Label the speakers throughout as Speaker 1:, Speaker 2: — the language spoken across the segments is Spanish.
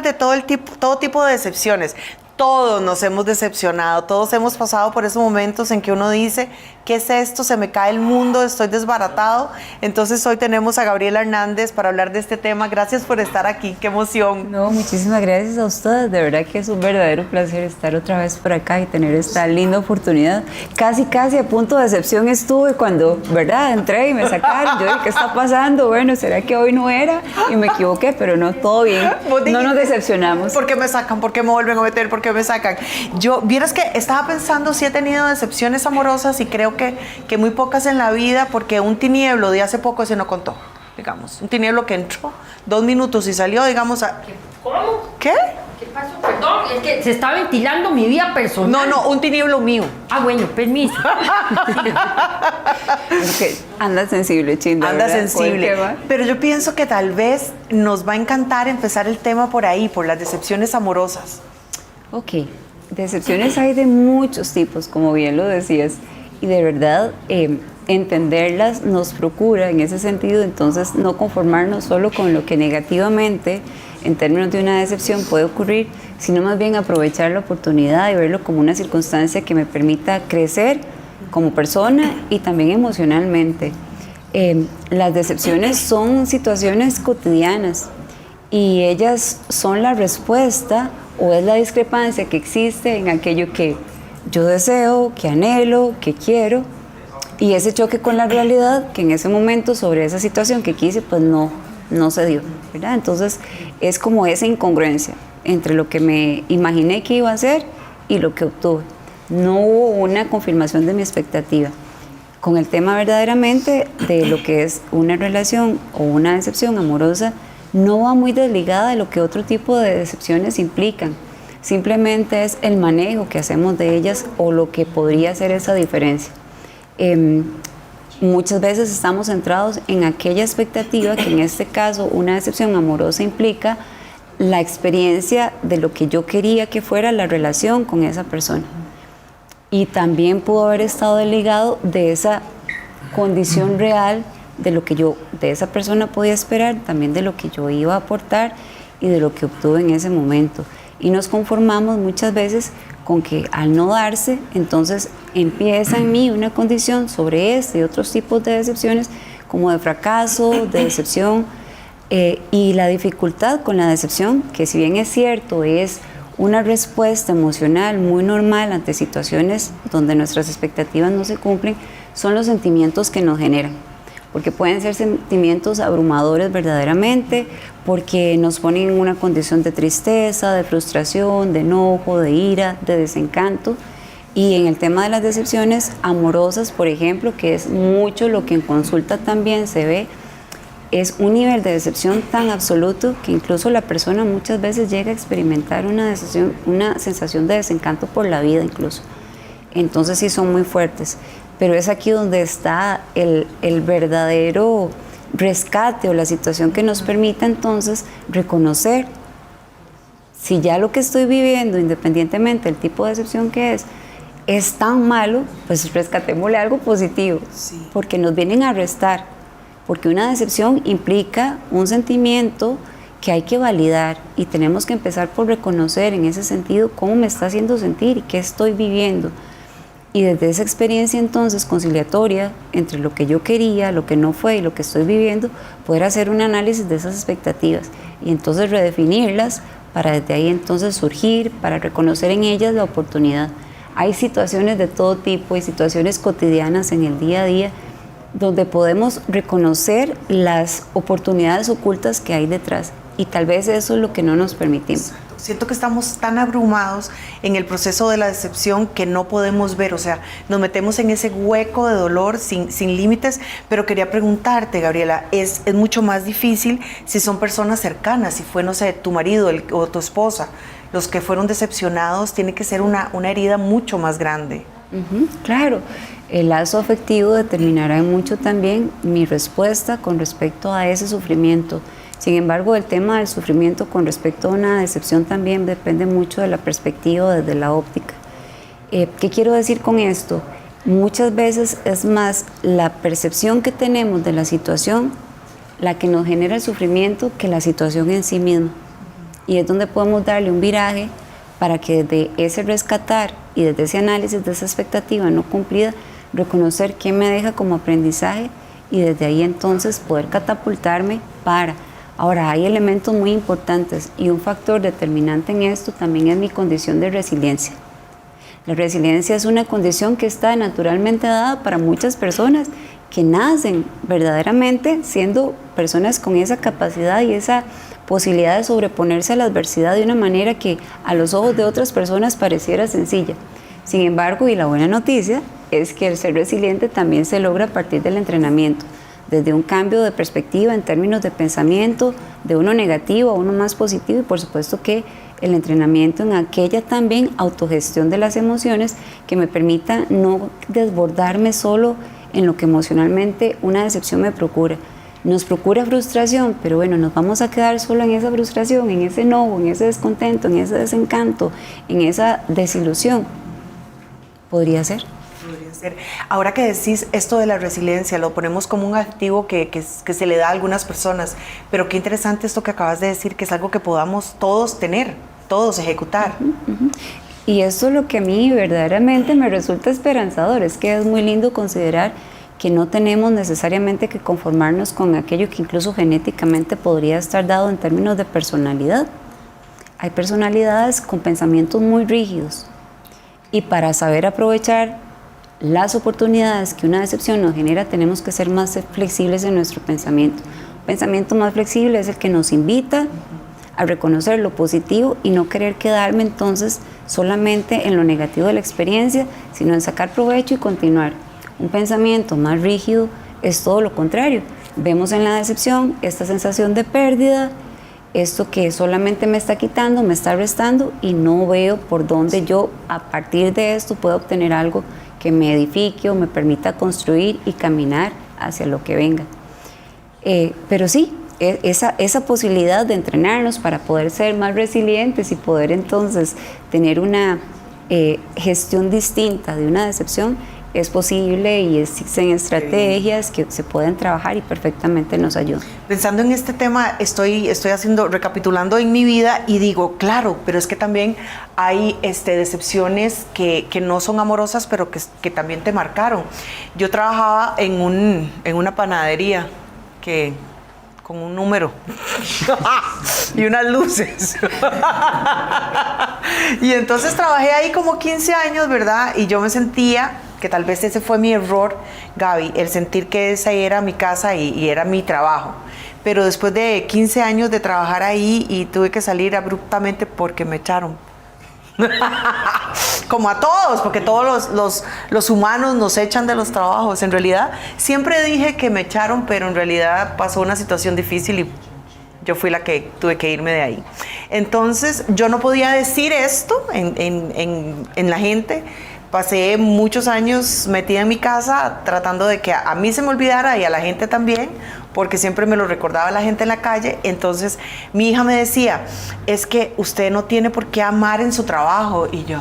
Speaker 1: de todo tipo de decepciones. Todos nos hemos decepcionado, todos hemos pasado por esos momentos en que uno dice, ¿qué es esto? Se me cae el mundo, estoy desbaratado. Entonces hoy tenemos a Gabriela Hernández para hablar de este tema. Gracias por estar aquí, qué emoción.
Speaker 2: No, muchísimas gracias a ustedes, de verdad que es un verdadero placer estar otra vez por acá y tener esta linda oportunidad. Casi a punto de decepción estuve cuando, ¿verdad? Entré y me sacaron, yo dije, ¿qué está pasando? Bueno, ¿será que hoy no era? Y me equivoqué, pero no, todo bien, no nos decepcionamos.
Speaker 1: ¿Por qué me sacan? ¿Por qué me vuelven a meter? ¿Por qué me sacan? Yo, vieras que estaba pensando si he tenido decepciones amorosas y creo que muy pocas en la vida, porque un tinieblo de hace poco se no contó, digamos, un tinieblo que entró 2 minutos y salió, digamos,
Speaker 3: ¿Cómo?
Speaker 1: ¿Qué?
Speaker 3: ¿Qué pasó? Perdón, es que se está ventilando mi vida personal.
Speaker 1: No, un tinieblo mío.
Speaker 3: Ah, bueno, permiso.
Speaker 2: Okay. Anda sensible, Chinda.
Speaker 1: Anda
Speaker 2: ¿verdad?
Speaker 1: sensible. Pero yo pienso que tal vez nos va a encantar empezar el tema por ahí, por las decepciones amorosas.
Speaker 2: Ok, decepciones hay de muchos tipos, como bien lo decías, y de verdad entenderlas nos procura en ese sentido, entonces no conformarnos solo con lo que negativamente en términos de una decepción puede ocurrir, sino más bien aprovechar la oportunidad y verlo como una circunstancia que me permita crecer como persona y también emocionalmente. Las decepciones son situaciones cotidianas y ellas son la respuesta o es la discrepancia que existe en aquello que yo deseo, que anhelo, que quiero, y ese choque con la realidad que en ese momento sobre esa situación que quise pues no se dio, ¿verdad? Entonces es como esa incongruencia entre lo que me imaginé que iba a hacer y lo que obtuve. No hubo una confirmación de mi expectativa. Con el tema verdaderamente de lo que es una relación o una decepción amorosa, no va muy desligada de lo que otro tipo de decepciones implican. Simplemente es el manejo que hacemos de ellas o lo que podría ser esa diferencia. Muchas veces estamos centrados en aquella expectativa que en este caso una decepción amorosa implica la experiencia de lo que yo quería que fuera la relación con esa persona. Y también pudo haber estado desligado de esa condición real de lo que yo de esa persona podía esperar, también de lo que yo iba a aportar y de lo que obtuve en ese momento. Y nos conformamos muchas veces con que al no darse, entonces empieza en mí una condición sobre este y otros tipos de decepciones, como de fracaso, de decepción, y la dificultad con la decepción, que si bien es cierto, es una respuesta emocional muy normal ante situaciones donde nuestras expectativas no se cumplen, son los sentimientos que nos generan. Porque pueden ser sentimientos abrumadores verdaderamente, porque nos ponen en una condición de tristeza, de frustración, de enojo, de ira, de desencanto. Y en el tema de las decepciones amorosas, por ejemplo, que es mucho lo que en consulta también se ve, es un nivel de decepción tan absoluto que incluso la persona muchas veces llega a experimentar una sensación de desencanto por la vida incluso. Entonces sí son muy fuertes. Pero es aquí donde está el verdadero rescate o la situación que nos permita entonces reconocer si ya lo que estoy viviendo, independientemente del tipo de decepción que es tan malo, pues rescatémosle algo positivo, sí. Porque nos vienen a restar, porque una decepción implica un sentimiento que hay que validar y tenemos que empezar por reconocer en ese sentido cómo me está haciendo sentir y qué estoy viviendo. Y desde esa experiencia entonces conciliatoria entre lo que yo quería, lo que no fue y lo que estoy viviendo, poder hacer un análisis de esas expectativas y entonces redefinirlas para desde ahí entonces surgir, para reconocer en ellas la oportunidad. Hay situaciones de todo tipo y situaciones cotidianas en el día a día donde podemos reconocer las oportunidades ocultas que hay detrás y tal vez eso es lo que no nos permitimos.
Speaker 1: Siento que estamos tan abrumados en el proceso de la decepción que no podemos ver, o sea, nos metemos en ese hueco de dolor sin límites, pero quería preguntarte, Gabriela, ¿es mucho más difícil si son personas cercanas, si fue, no sé, tu marido o tu esposa, los que fueron decepcionados, tiene que ser una herida mucho más grande?
Speaker 2: Claro, el lazo afectivo determinará mucho también mi respuesta con respecto a ese sufrimiento. Sin embargo, el tema del sufrimiento con respecto a una decepción también depende mucho de la perspectiva, desde la óptica. ¿Qué quiero decir con esto? Muchas veces es más la percepción que tenemos de la situación la que nos genera el sufrimiento que la situación en sí misma. Y es donde podemos darle un viraje para que desde ese rescatar y desde ese análisis de esa expectativa no cumplida, reconocer qué me deja como aprendizaje y desde ahí entonces poder catapultarme para. Ahora, hay elementos muy importantes y un factor determinante en esto también es mi condición de resiliencia. La resiliencia es una condición que está naturalmente dada para muchas personas que nacen verdaderamente siendo personas con esa capacidad y esa posibilidad de sobreponerse a la adversidad de una manera que a los ojos de otras personas pareciera sencilla. Sin embargo, y la buena noticia es que el ser resiliente también se logra a partir del entrenamiento, desde un cambio de perspectiva en términos de pensamiento, de uno negativo a uno más positivo, y por supuesto que el entrenamiento en aquella también autogestión de las emociones que me permita no desbordarme solo en lo que emocionalmente una decepción me procura. Nos procura frustración, pero bueno, nos vamos a quedar solo en esa frustración, en ese enojo, en ese descontento, en ese desencanto, en esa desilusión. Podría ser.
Speaker 1: Podría ser. Ahora que decís esto de la resiliencia, lo ponemos como un adjetivo que se le da a algunas personas, pero qué interesante esto que acabas de decir, que es algo que podamos todos tener, todos ejecutar.
Speaker 2: Y esto es lo que a mí verdaderamente me resulta esperanzador, es que es muy lindo considerar que no tenemos necesariamente que conformarnos con aquello que incluso genéticamente podría estar dado en términos de personalidad. Hay personalidades con pensamientos muy rígidos y para saber aprovechar las oportunidades que una decepción nos genera tenemos que ser más flexibles en nuestro pensamiento. Un pensamiento más flexible es el que nos invita a reconocer lo positivo y no querer quedarme entonces solamente en lo negativo de la experiencia, sino en sacar provecho y continuar. Un pensamiento más rígido es todo lo contrario. Vemos en la decepción esta sensación de pérdida, esto que solamente me está quitando, me está restando y no veo por dónde yo a partir de esto puedo obtener algo que me edifique o me permita construir y caminar hacia lo que venga. Pero sí, esa posibilidad de entrenarnos para poder ser más resilientes y poder entonces tener una gestión distinta de una decepción es posible y existen estrategias que se pueden trabajar y perfectamente nos ayudan.
Speaker 1: Pensando en este tema, estoy recapitulando en mi vida y digo, claro, pero es que también hay decepciones que no son amorosas, pero que también te marcaron. Yo trabajaba en una panadería con un número y unas luces. Y entonces trabajé ahí como 15 años, ¿verdad? Y yo me sentía que tal vez ese fue mi error, Gaby, el sentir que esa era mi casa y era mi trabajo. Pero después de 15 años de trabajar ahí y tuve que salir abruptamente porque me echaron. Como a todos, porque todos los humanos nos echan de los trabajos. En realidad, siempre dije que me echaron, pero en realidad pasó una situación difícil y yo fui la que tuve que irme de ahí. Entonces, yo no podía decir esto en la gente. Pasé muchos años metida en mi casa tratando de que a mí se me olvidara y a la gente también, porque siempre me lo recordaba la gente en la calle. Entonces mi hija me decía, es que usted no tiene por qué amar en su trabajo. Y yo,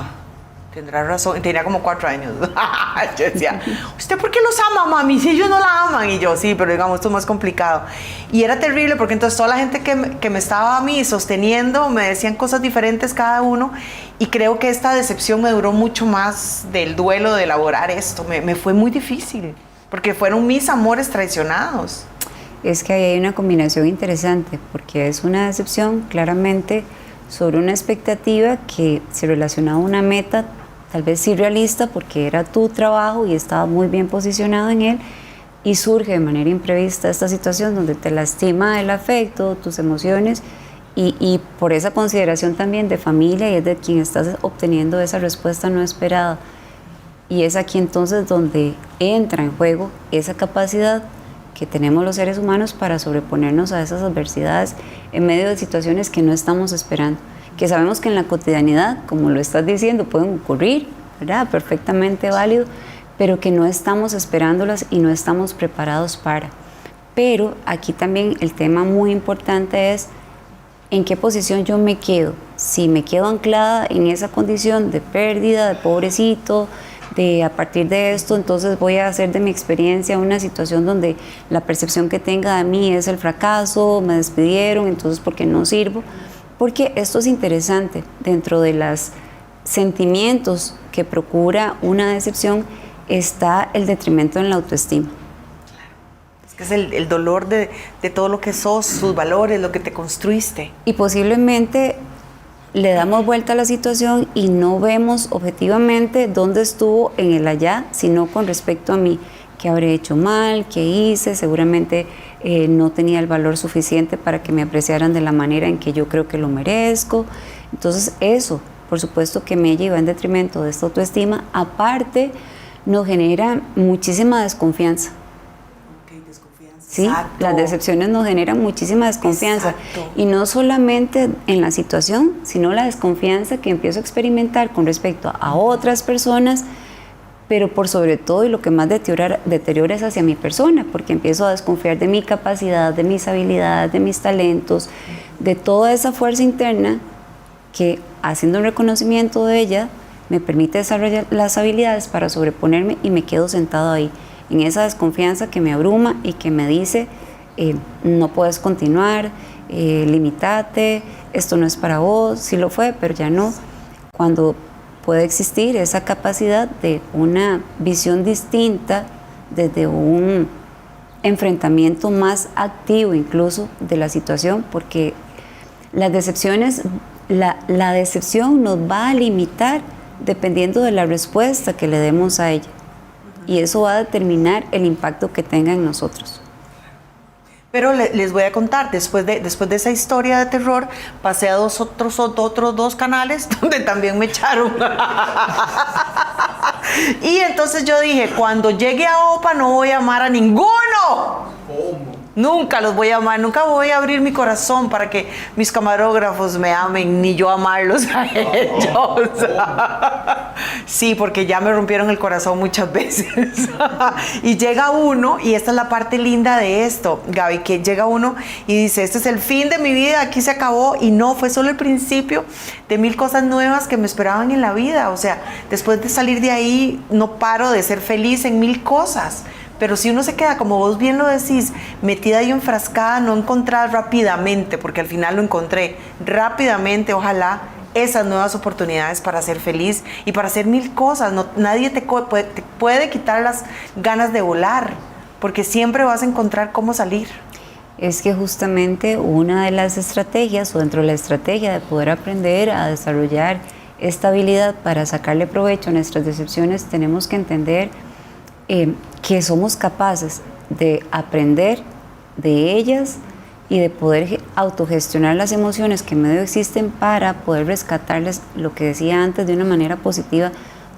Speaker 1: tendrá razón, tenía como 4 años. Yo decía, ¿usted por qué los ama, mami? Si ellos no la aman. Y yo, sí, pero digamos, esto es más complicado. Y era terrible porque entonces toda la gente que me estaba a mí sosteniendo me decían cosas diferentes cada uno. Y creo que esta decepción me duró mucho más del duelo de elaborar esto. Me fue muy difícil porque fueron mis amores traicionados.
Speaker 2: Es que ahí hay una combinación interesante porque es una decepción claramente sobre una expectativa que se relacionaba a una meta tal vez sí realista porque era tu trabajo y estaba muy bien posicionado en él y surge de manera imprevista esta situación donde te lastima el afecto, tus emociones y por esa consideración también de familia y es de quien estás obteniendo esa respuesta no esperada. Y es aquí entonces donde entra en juego esa capacidad que tenemos los seres humanos para sobreponernos a esas adversidades en medio de situaciones que no estamos esperando, que sabemos que en la cotidianidad, como lo estás diciendo, pueden ocurrir, ¿verdad? Perfectamente válido, pero que no estamos esperándolas y no estamos preparados para. Pero aquí también el tema muy importante es en qué posición yo me quedo. Si me quedo anclada en esa condición de pérdida, de pobrecito, de a partir de esto, entonces voy a hacer de mi experiencia una situación donde la percepción que tenga de mí es el fracaso, me despidieron, entonces porque no sirvo. Porque esto es interesante, dentro de los sentimientos que procura una decepción está el detrimento en la autoestima.
Speaker 1: Es que es el dolor de todo lo que sos, sus valores, lo que te construiste.
Speaker 2: Y posiblemente le damos vuelta a la situación y no vemos objetivamente dónde estuvo en el allá, sino con respecto a mí. ¿Qué habré hecho mal? ¿Qué hice? Seguramente no tenía el valor suficiente para que me apreciaran de la manera en que yo creo que lo merezco. Entonces eso, por supuesto que me lleva en detrimento de esta autoestima. Aparte, nos genera muchísima desconfianza. Sí,
Speaker 1: Exacto.
Speaker 2: las decepciones nos generan muchísima desconfianza.
Speaker 1: Exacto.
Speaker 2: Y no solamente en la situación, sino la desconfianza que empiezo a experimentar con respecto a otras personas, pero por sobre todo, y lo que más deteriora es hacia mi persona, porque empiezo a desconfiar de mi capacidad, de mis habilidades, de mis talentos, de toda esa fuerza interna que, haciendo un reconocimiento de ella, me permite desarrollar las habilidades para sobreponerme, y me quedo sentado ahí, en esa desconfianza que me abruma y que me dice, no puedes continuar, limítate, esto no es para vos. Sí lo fue, pero ya no. Cuando puede existir esa capacidad de una visión distinta, desde un enfrentamiento más activo incluso de la situación, porque las decepciones, la decepción nos va a limitar dependiendo de la respuesta que le demos a ella, y eso va a determinar el impacto que tenga en nosotros.
Speaker 1: Pero les voy a contar, después de esa historia de terror, pasé a otros dos canales donde también me echaron. Y entonces yo dije, cuando llegue a OPA no voy a amar a ninguno. ¿Cómo? Nunca los voy a amar, nunca voy a abrir mi corazón para que mis camarógrafos me amen, ni yo amarlos a ellos. Sí, porque ya me rompieron el corazón muchas veces. Y llega uno, y esta es la parte linda de esto, Gaby, que llega uno y dice, este es el fin de mi vida, aquí se acabó, y no, fue solo el principio de 1000 cosas nuevas que me esperaban en la vida. O sea, después de salir de ahí, no paro de ser feliz en 1000 cosas. Pero si uno se queda, como vos bien lo decís, metida y enfrascada, no encontrar rápidamente, porque al final lo encontré rápidamente, ojalá, esas nuevas oportunidades para ser feliz y para hacer 1000 cosas. No, nadie te puede quitar las ganas de volar, porque siempre vas a encontrar cómo salir.
Speaker 2: Es que justamente una de las estrategias, o dentro de la estrategia de poder aprender a desarrollar esta habilidad para sacarle provecho a nuestras decepciones, tenemos que entender que somos capaces de aprender de ellas y de poder autogestionar las emociones que en medio existen para poder rescatarles, lo que decía antes, de una manera positiva,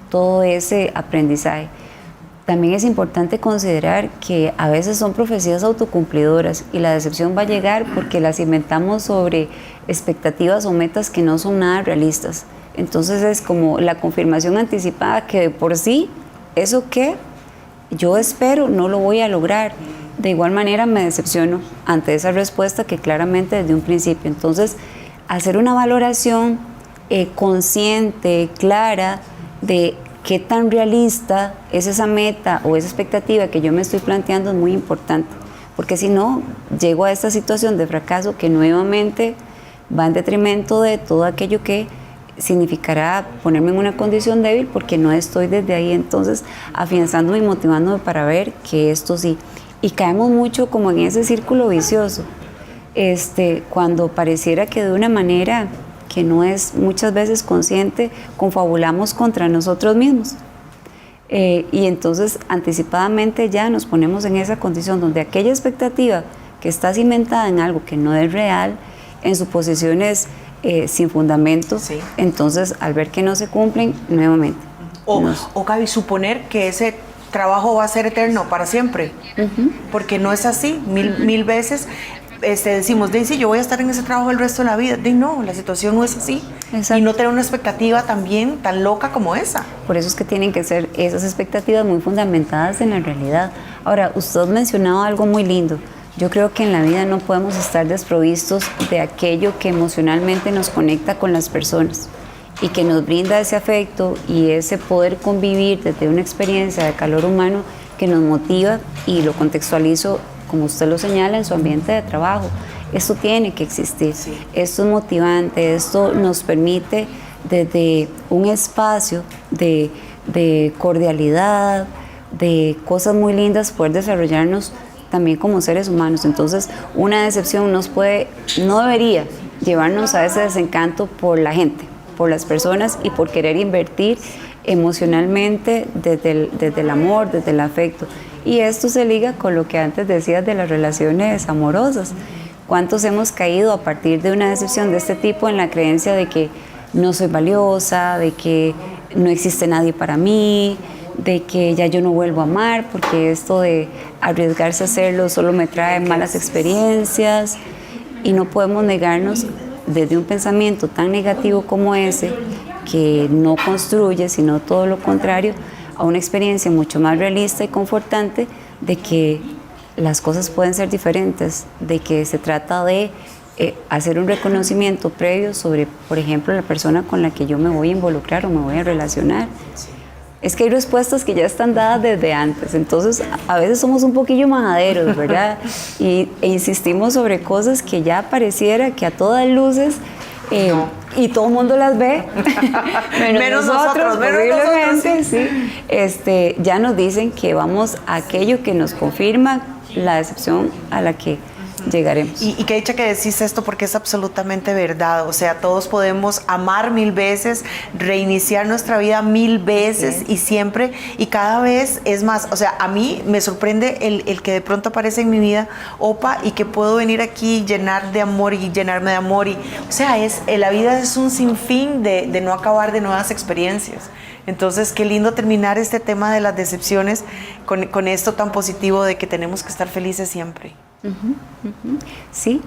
Speaker 2: todo ese aprendizaje. También es importante considerar que a veces son profecías autocumplidoras, y la decepción va a llegar porque las inventamos sobre expectativas o metas que no son nada realistas. Entonces es como la confirmación anticipada que de por sí, eso que yo espero no lo voy a lograr. De igual manera me decepciono ante esa respuesta que claramente desde un principio. Entonces, hacer una valoración consciente, clara, de qué tan realista es esa meta o esa expectativa que yo me estoy planteando es muy importante. Porque si no, llego a esta situación de fracaso que nuevamente va en detrimento de todo aquello que significará ponerme en una condición débil, porque no estoy desde ahí entonces afianzándome y motivándome para ver que esto sí. Y caemos mucho como en ese círculo vicioso, cuando pareciera que de una manera que no es muchas veces consciente, confabulamos contra nosotros mismos. Y entonces anticipadamente ya nos ponemos en esa condición donde aquella expectativa que está cimentada en algo que no es real, en suposiciones sin fundamento, sí. Entonces al ver que no se cumplen, nuevamente.
Speaker 1: O Gaby, suponer que ese trabajo va a ser eterno para siempre, porque no es así. Mil veces decimos, sí, yo voy a estar en ese trabajo el resto de la vida. No, la situación no es así. Exacto. Y no tener una expectativa también tan loca como esa.
Speaker 2: Por eso es que tienen que ser esas expectativas muy fundamentadas en la realidad. Ahora, usted mencionaba algo muy lindo. Yo creo que en la vida no podemos estar desprovistos de aquello que emocionalmente nos conecta con las personas y que nos brinda ese afecto y ese poder convivir desde una experiencia de calor humano que nos motiva, y lo contextualizo como usted lo señala, en su ambiente de trabajo. Esto tiene que existir, esto es motivante, esto nos permite desde un espacio de cordialidad, de cosas muy lindas, poder desarrollarnos también como seres humanos. Entonces, una decepción no debería llevarnos a ese desencanto por la gente, por las personas y por querer invertir emocionalmente desde el amor, desde el afecto. Y esto se liga con lo que antes decías de las relaciones amorosas. ¿Cuántos hemos caído a partir de una decepción de este tipo en la creencia de que no soy valiosa, de que no existe nadie para mí, de que ya yo no vuelvo a amar porque esto de arriesgarse a hacerlo solo me trae malas experiencias? Y no podemos negarnos desde un pensamiento tan negativo como ese, que no construye, sino todo lo contrario, a una experiencia mucho más realista y confortante de que las cosas pueden ser diferentes, de que se trata de hacer un reconocimiento previo sobre, por ejemplo, la persona con la que yo me voy a involucrar o me voy a relacionar. Es que hay respuestas que ya están dadas desde antes, entonces a veces somos un poquillo majaderos, ¿verdad? E insistimos sobre cosas que ya pareciera que a todas luces, y todo el mundo las ve, menos nosotros, posiblemente, sí. Ya nos dicen que vamos a aquello que nos confirma la decepción a la que llegaremos.
Speaker 1: Y qué dicha que decís esto, porque es absolutamente verdad. O sea, todos podemos amar 1000 veces, reiniciar nuestra vida 1000 veces, y siempre, y cada vez es más. O sea, a mí me sorprende el que de pronto aparece en mi vida Opa, y que puedo venir aquí y llenar de amor y llenarme de amor. O sea, la vida es un sinfín de no acabar de nuevas experiencias. Entonces, qué lindo terminar este tema de las decepciones con esto tan positivo de que tenemos que estar felices siempre.
Speaker 2: Sí,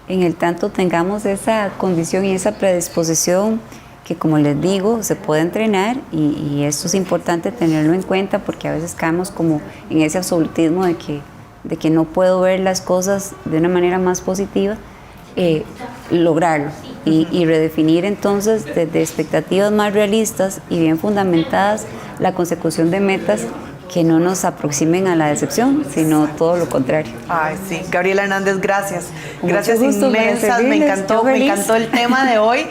Speaker 2: en el tanto tengamos esa condición y esa predisposición que, como les digo, se puede entrenar, y esto es importante tenerlo en cuenta, porque a veces caemos como en ese absolutismo de que no puedo ver las cosas de una manera más positiva. Lograrlo y redefinir entonces desde expectativas más realistas y bien fundamentadas la consecución de metas que no nos aproximen a la decepción, sino todo lo contrario.
Speaker 1: Ay, sí. Gabriela Hernández, gracias.
Speaker 2: Con
Speaker 1: Gracias
Speaker 2: mucho gusto,
Speaker 1: inmensas. Me encantó el tema de hoy.